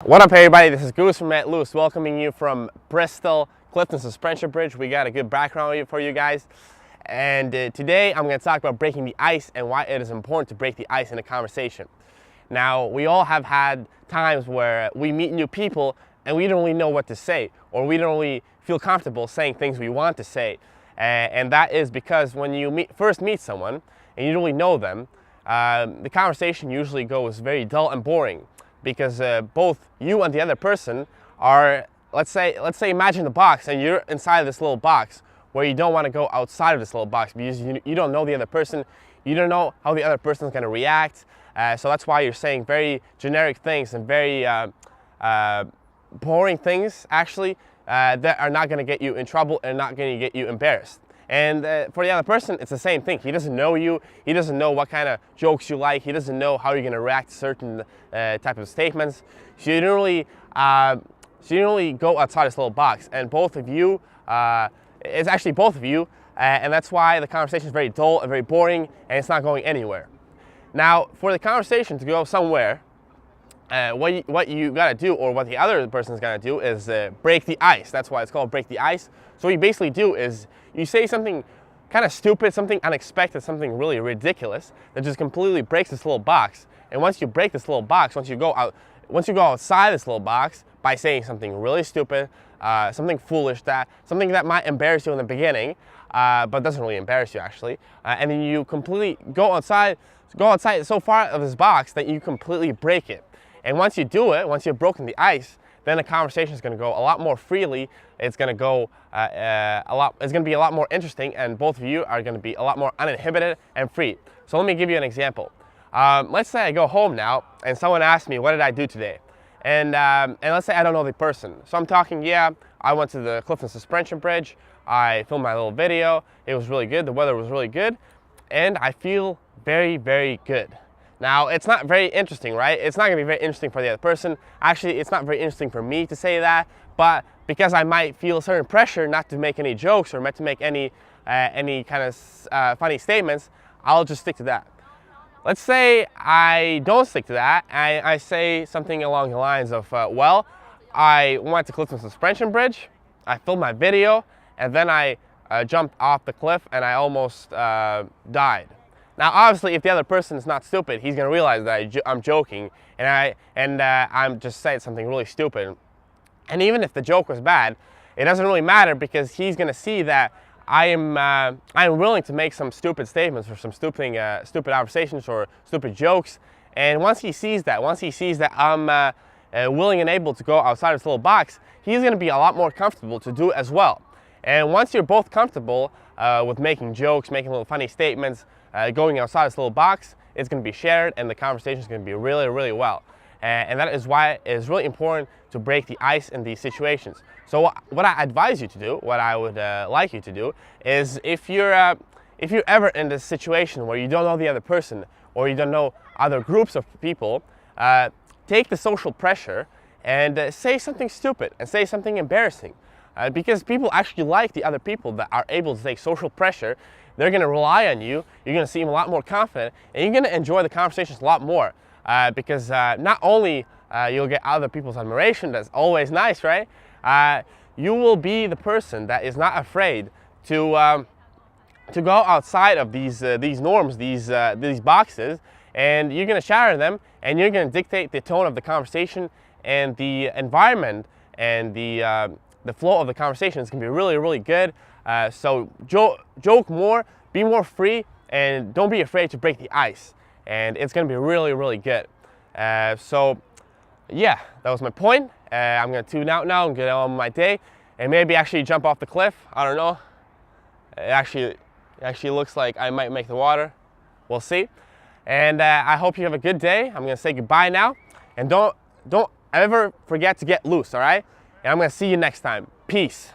What up everybody, this is Goose from Matt Loose welcoming you from Bristol Clifton Suspension Bridge. We got a good background for you guys. And today I'm going to talk about breaking the ice and why it is important to break the ice in a conversation. Now, we all have had times where we meet new people and we don't really know what to say, or we don't really feel comfortable saying things we want to say. And that is because when you first meet someone and you don't really know them, the conversation usually goes very dull and boring. Because both you and the other person are, let's say imagine the box and you're inside of this little box where you don't want to go outside of this little box because you don't know the other person, you don't know how the other person is going to react, so that's why you're saying very generic things and very boring things actually that are not going to get you in trouble and not going to get you embarrassed. And for the other person, it's the same thing. He doesn't know you. He doesn't know what kind of jokes you like. He doesn't know how you're going to react to certain type of statements. So you don't really go outside this little box. And both of you, it's actually both of you, and that's why the conversation is very dull and very boring, and it's not going anywhere. Now, for the conversation to go somewhere, what you gotta do, or what the other person's gonna do, is break the ice. That's why it's called break the ice. So what you basically do is you say something kind of stupid, something unexpected, something really ridiculous that just completely breaks this little box. And once you break this little box, once you go outside this little box by saying something really stupid, something foolish, something that might embarrass you in the beginning, but doesn't really embarrass you actually, and then you completely go outside so far of this box that you completely break it. And once you do it, once you've broken the ice, then the conversation is going to go a lot more freely. It's going to go it's going to be a lot more interesting, and both of you are going to be a lot more uninhibited and free. So let me give you an example. Let's say I go home now and someone asks me, what did I do today? And let's say I don't know the person. So I'm talking, yeah, I went to the Clifton Suspension Bridge. I filmed my little video. It was really good. The weather was really good. And I feel very, very good. Now, it's not very interesting, right? It's not going to be very interesting for the other person. Actually, it's not very interesting for me to say that, but because I might feel certain pressure not to make any jokes or not to make any kind of funny statements, I'll just stick to that. Let's say I don't stick to that. I say something along the lines of, well, I went to Clifton Suspension Bridge, I filmed my video, and then I jumped off the cliff and I almost died. Now, obviously, if the other person is not stupid, he's going to realize that I'm joking and I'm just saying something really stupid. And even if the joke was bad, it doesn't really matter because he's going to see that I'm willing to make some stupid statements or some stupid conversations or stupid jokes. And once he sees that I'm willing and able to go outside of this little box, he's going to be a lot more comfortable to do it as well. And once you're both comfortable with making jokes, making little funny statements, going outside this little box, it's going to be shared and the conversation is going to be really, really well. And that is why it is really important to break the ice in these situations. So what I advise you to do, what I would like you to do, is if you're ever in this situation where you don't know the other person or you don't know other groups of people, take the social pressure and say something stupid and say something embarrassing. Because people actually like the other people that are able to take social pressure. They're going to rely on you, you're going to seem a lot more confident, and you're going to enjoy the conversations a lot more. Because not only you'll get other people's admiration, that's always nice, right? You will be the person that is not afraid to go outside of these norms, these boxes, and you're going to shatter them, and you're going to dictate the tone of the conversation and the environment and the flow of the conversation is going to be really, really good. So joke more, be more free, and don't be afraid to break the ice. And it's going to be really, really good. So yeah, that was my point. I'm going to tune out now and get on with my day, and maybe actually jump off the cliff. I don't know. It actually looks like I might make the water. We'll see. And I hope you have a good day. I'm going to say goodbye now, and don't ever forget to get loose. All right. And I'm going to see you next time. Peace.